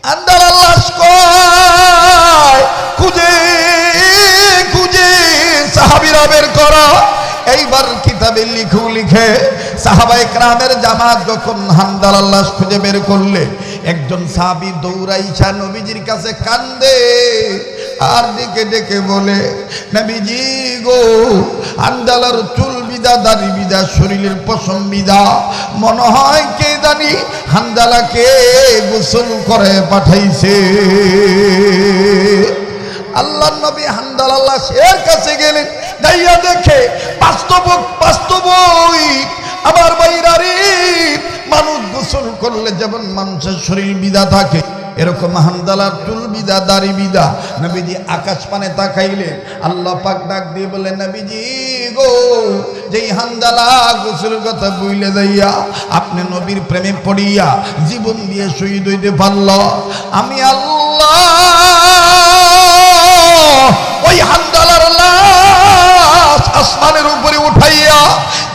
হানজালার লাশ কয় খুঁজে খুঁজে সাহাবীরা বের করা। এইবার কিতাবে লিখে সাহাবায়ে কেরামের জামাত যখন হানজালার লাশ খুঁজে বের করলে, একজন সাহাবী দৌড়াইছা নবীজির কাছে কান্দে আর ডেকে ডেকে বলে, নবীজি গো, হানজালার চুল বিদা, দাড়ি বিদা, শরীরের পশম বিদা, মনে হয় কে জানি হানজালাকে গোসল করে পাঠাইছে। আল্লাহর নবী হানজালার লাশের কাছে গেলেন, যাইয়া দেখে বাস্তবই আমার বাইরা রে, মানুষ গোসল করলে যেমন মানুষের শরীর বিদা থাকে, এরকম হানজালার চুল বিদা, দাড়ি বিদা। নবীজি আকাশ পানে তাকাইলে আল্লাহ পাক ডাক দিয়ে বলে, নবীজি গো, যেই হানজালা গোসল কথা বইলে যাইয়া আপনি নবীর প্রেমে পড়িয়া জীবন দিয়ে শহীদ হইতে পারল, আমি আল্লাহ ওই হানজালার লাশ আসমানের উপরে উঠাইয়া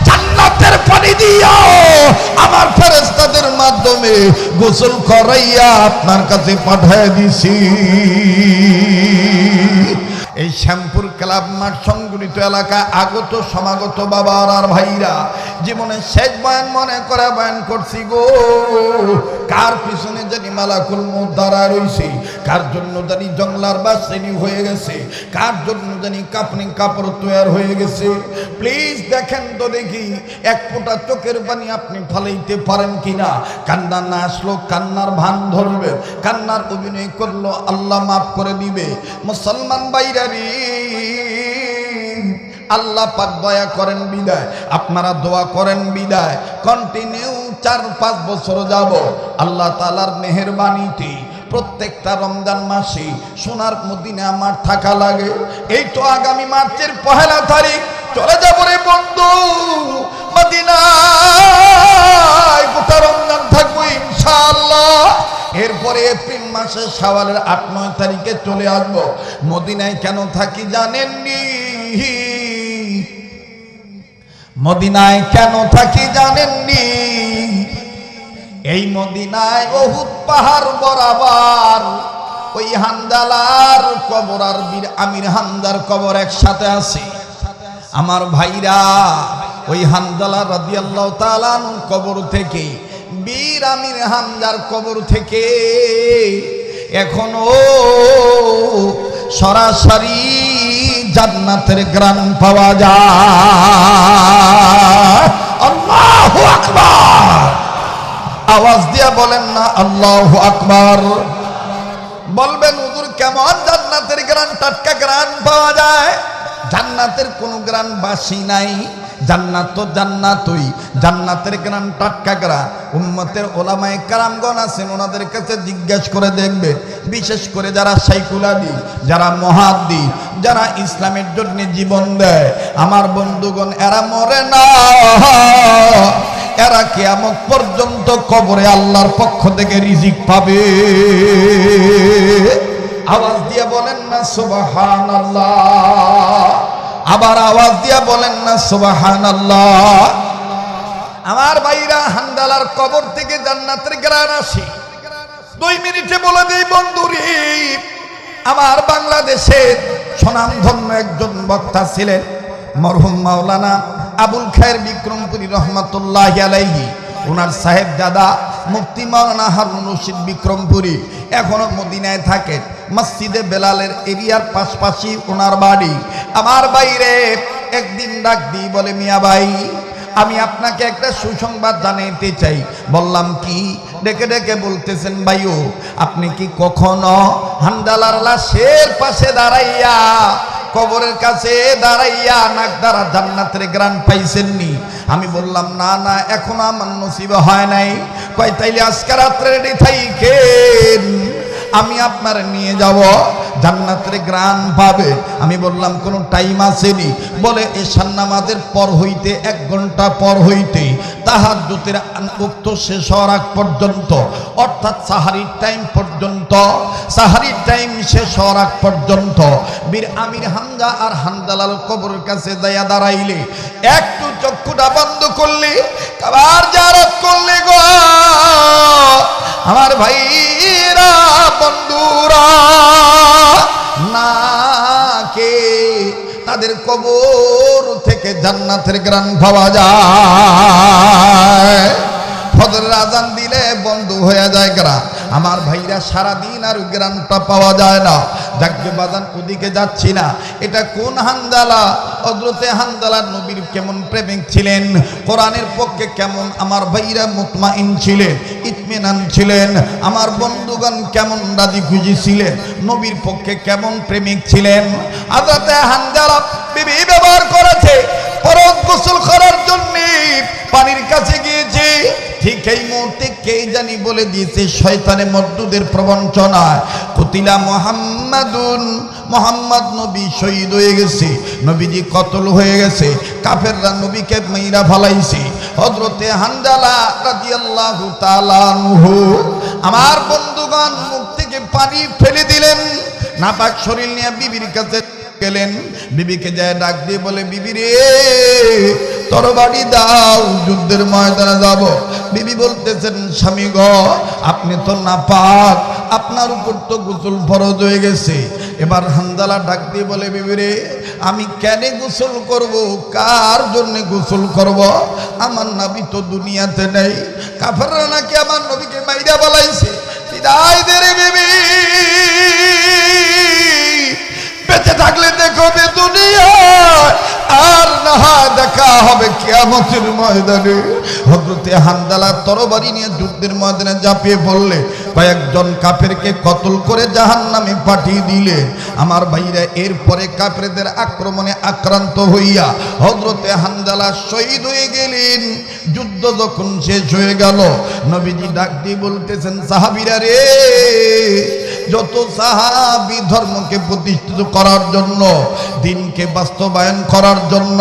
জান্নাতের পানি দিয়া আমার ফেরেশতাদের মাধ্যমে গোসল করাইয়া আপনার কাছে পাঠিয়ে দিছি। এই শ্যামপুর ক্লাব মাঠ সংগঠিত এলাকায় আগত সমাগত বাবা আর ভাইরা, জীবনে শেষ বয়ান মনে করে বয়ান করছি গো। কার পিছনে জানি মালাকুল মউত দাঁড়ায় রইছে, কার জন্য জানি জংলার বাস রেডি হয়ে গেছে, কার জন্য জানি কাপড় কাপড় তৈরি হয়ে গেছে। প্লিজ দেখেন তো দেখি এক ফোঁটা চোখের পানি আপনি ফালাইতে পারেন কিনা। কান্না না আসলো কান্নার ভান ধরবে, কান্নার অভিনয় করলো আল্লাহ মাফ করে দিবে। মুসলমান বাইরা রে, আল্লাহ পাক দয়া করেন বিদায়, আপনারা দোয়া করেন বিদায়। কন্টিনিউ 4-5 বছর যাব আল্লাহ তাআলার মেহেরবানিতে প্রত্যেকটা রমজান মাসে সোনার মদিনা আমার থাকা লাগে। এই তো আগামী মার্চের 1 তারিখ চলে যাব রে বন্ধু মদিনায়, গোটা রমজান থাকবো ইনশাআল্লাহ। এরপরে এপ্রিল মাসে শাওয়ালের 8-9 তারিখে চলে আসবো। মদিনায় কেন থাকি জানেননি? মদিনায় কেন থাকি জানেননি? এই মদিনায় উহুদ পাহাড় বরাবর ওই হানজালার কবর আর বীর আমির হামজার কবর একসাথে আছে। আমার ভাইরা, ওই হানজালা রাদিয়াল্লাহু তাআলা আনহুর কবর থেকে, বীর আমির হামজার কবর থেকে এখনো সরাসরি জান্নাতের গ্রান পাওয়া যায়। আল্লাহু আকবার! আওয়াজ দিয়া বলেন না আল্লাহু আকবার। বলবেন হুজুর কেমন জান্নাতের গ্রান, টাটকা গ্রান পাওয়া যায়? জান্নাতের কোনো গ্রান বাসি নাই, জান্নাত তো জান্নাতই, জান্নাতের গ্রান টাটকা গ্রান। উম্মতের ওলামায়ে কেরামগণ আছেন, ওনাদের কাছে জিজ্ঞাসা করে দেখবেন, বিশেষ করে যারা শাইখুল হাদিস, যারা মুহাদ্দিস, যারা ইসলামের জন্য জীবন দেয়, আমার বন্ধুগণ এরা মরে না, এরা কিয়ামত পর্যন্ত কবরে আল্লাহর পক্ষ থেকে রিজিক পাবে। আওয়াজ দিয়ে বলেন না সুবহানাল্লাহ। আবার আওয়াজ দিয়ে বলেন না সুবহানাল্লাহ। আমার ভাইরা, হানজালার কবর থেকে জান্নাতের গ্রান আসে। 2 মিনিটে বলে দেই বন্ধুরে, আমার বাংলাদেশের স্বনামধন্য একজন বক্তা ছিলেন মরহুম মাওলানা আবুল খায়ের বিক্রমপুরী রহমাতুল্লাহি আলাইহি। ওনার সাহেবজাদা মুফতি মাওলানা হারুন রশিদ বিক্রমপুরী এখনো মদিনায় থাকেন, মসজিদে বেলালের এরিয়ার পাশাপাশি ওনার বাড়ি। আমার বাইরে একদিন ডাক দিই, বলে মিয়া ভাই, আমি আপনাকে একটা সুসংবাদ জানাইতে চাই। বললাম কি? ডেকে ডেকে বলতেছেন, ভাইও আপনি কি কখনো হানজালার লাশের পাশে দাঁড়াইয়া, কবরের কাছে দাঁড়াইয়া নাক দ্বারা জান্নাতের গ্রান পাইছেননি? আমি বললাম না না, এখনো আমার নসিবে হয় নাই। কয় তাইলে আজকে রাত্রে রেডি থাকেন, আমি আপনার নিয়ে যাব, জান্নাতের গ্রান পাবে। আমি বললাম কোনো টাইম আসেনি? বলে এশার নামাজের পর হইতে 1 ঘন্টা পর হইতে তাহাজ্জুদের ওয়াক্ত শেষ হওয়ার আগ পর্যন্ত, অর্থাৎ সাহারির টাইম পর্যন্ত, সাহারির টাইম শেষ হওয়ার আগ পর্যন্ত বীর আমির হামজা আর হানজালার কবরের কাছে যাইয়া দাঁড়াইলে, একটু চক্ষুটা বন্ধ করলে, আবার জিয়ারত করলে গো আমার ভাইরা, কবর থেকে জান্নাতের ঘ্রাণ পাওয়া যায়। ফজরের আজান দিলে বন্ধ হয়ে যায় গ্রাম। আমার ভাইরা সারাদিন আর গ্রামটা পাওয়া যায় না। যাকে বাজান ওদিকে যাচ্ছি না। এটা কোন হানজালা? হযরতে হানজালা নবীর কেমন প্রেমিক ছিলেন, কোরআনের পক্ষে কেমন আমার ভাইরা মুতমাইন ছিলেন, ইতমিনান ছিলেন। আমার বন্ধুগণ কেমন রাজি খুশি ছিলেন, নবীর পক্ষে কেমন প্রেমিক ছিলেন। হযরতে হানজালা বিবি ব্যবহার করেছে ফরজ গোসল করার জন্য পানির কাছে গিয়েছে। ঠিক এই মুহূর্তে কে জানি বলে দিয়েছে শয়তানে মর্দুদের প্রবঞ্চনায়, কুতিলা মুহাম্মাদুন, মুহাম্মদ নবী শহীদ হয়ে গেছে, নবীজি কতল হয়ে গেছে, কাফেররা নবীকে মাইরা ফলাইছে। হযরতে হানজালা রাদিয়াল্লাহু তাআলা আনহু আমার বন্ধুগণ মুখ থেকে পানি ফেলে দিলেন, নাপাক শরীর নিয়ে বিবির কাছে গেলেন। বিবিকে যায় ডাক দিয়ে বলে, বিবি রে তরবারি দাও, যুদ্ধের ময়দানে যাব। বিবি বলতেছেন, স্বামী গো আপনি তো নাপাক, আপনার উপর তো গোসল ফরজ হয়ে গেছে। এবার হানজালা ডাক দিয়ে বলে, বিবি রে আমি কেন গোসল করব, কার জন্য গোসল করব? আমার নবী তো দুনিয়াতে নেই, কাফেররা নাকি আমার নবীকে মাইরা বলাইছে। বিদায় দে রে বিবি, বেঁচে থাকলে দেখবে দুনিয়া, আর না হয় দেখা হবে কিয়ামতের ময়দানে। হযরতে হানজালা তরবারি নিয়ে যুদ্ধের ময়দানে ঝাঁপিয়ে পড়লে কয়েকজন কাফেরকে কতল করে জাহান্নামে পাঠিয়ে দিলে। আমার ভাইরা এরপরে কাফেরদের আক্রমণে আক্রান্ত হইয়া হযরতে হানজালা শহীদ হয়ে গেলেন। যুদ্ধ যখন শেষ হয়ে গেল, নবীজি ডাক দিয়ে বলতেছেন, সাহাবীরা রে, যত সাহাবী ধর্মকে প্রতিষ্ঠিত করার জন্য, দ্বীনকে বাস্তবায়ন করার জন্য,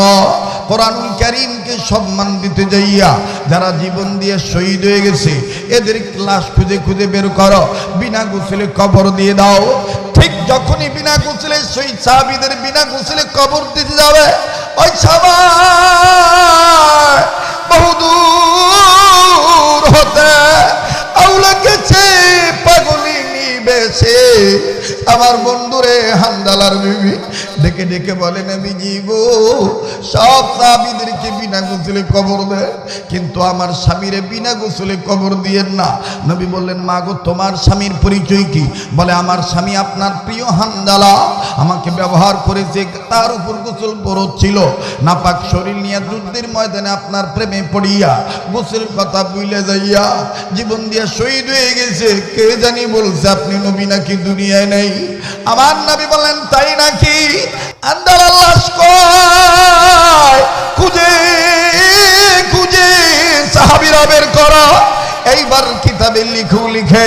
কোরআনুল কারীমকে সম্মান দিতে যাইয়া যারা জীবন দিয়ে শহীদ হয়ে গেছে, এদের লাশ খুঁজে খুঁজে বের করো, বিনা গোসলে কবর দিয়ে দাও। ঠিক যখনই বিনা গোসলে শহীদ সাহাবীদের বিনা গোসলে কবর দিতে যাবে, ওই সবাই বহুদূর হতে আউলা গেছে পাগলি নিবেছে। আমার বন্ধুরে হানজালার বিবি ডেকে ডেকে বলে, নবীজি গো সব সাহাবীদেরকে বিনা গোসলে কবর দেয়, কিন্তু আমার স্বামীরে বিনা গোসলে কবর দিয়েন না। নবী বললেন, মা গো তোমার স্বামীর পরিচয় কি? বলে, আমার স্বামী আপনার প্রিয় হানজালা, আমাকে ব্যবহার করেছে, তার উপর গোসল ফরজ ছিল, নাপাক শরীর নিয়ে যুদ্ধের ময়দানে আপনার প্রেমে পড়িয়া গোসলের কথা ভুলে যাইয়া জীবন দিয়ে শহীদ হয়ে গেছে। কে জানি বলছে আপনি নবী নাকি দুনিয়ায় নেই। আমার নবী বলেন, তাই নাকি? হানজালার লাশ কই? খুঁজে খুঁজে সাহাবীরা বের করো। এইবার কিতাবে লিখে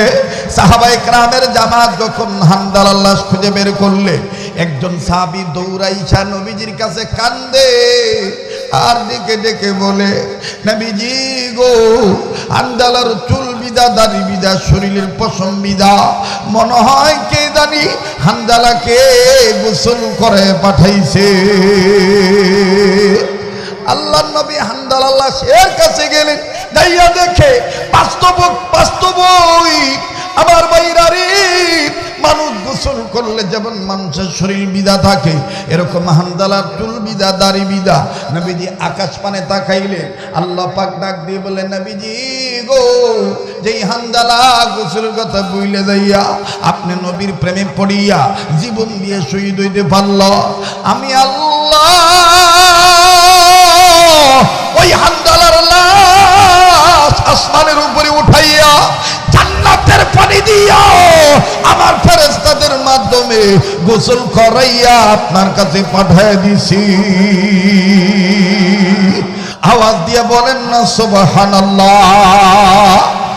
সাহাবায়ে কেরামের জামাত যখন হানজালার লাশ খুঁজে বের করলে, একজন সাহাবী দৌড়াইছা নবীজির কাছে কান্দে আর ডেকে ডেকে বলে, নবীজি গো হানজালার চুল বিদা, দাড়ি বিদা, শরীরের পশম বিদা, মনে হয় কে জানি হানজালাকে গোসল করে পাঠাইছে। আল্লাহর নবী হানজালার লাশের কাছে গেলেন, যাইয়া দেখে বাস্তবই আমার ভাইরা রে, মানুষ গোসল করলে যেমন মানুষের শরীর বিদা থাকে, এরকম হানজালার চুল বিদা, দাড়ি বিদা। নবীজি আকাশ পানে তাকাইলে আল্লাহ পাক ডাক দিয়ে বলে, নবীজি গো যেই হানজালা গোসলের কথা বইলে যাইয়া আপনি নবীর প্রেমে পড়িয়া জীবন দিয়ে শহীদ হইতে পারল, আমি আল্লাহ ওই হানজালার লাশ আসমানের উপরে উঠাইয়া জান্নাতের পানি দিয়া আমার ফেরেশতাদের মাধ্যমে গোসল করাইয়া আপনার কাছে পাঠিয়ে দিছি। আওয়াজ দিয়ে বলেন না সুবহানাল্লাহ।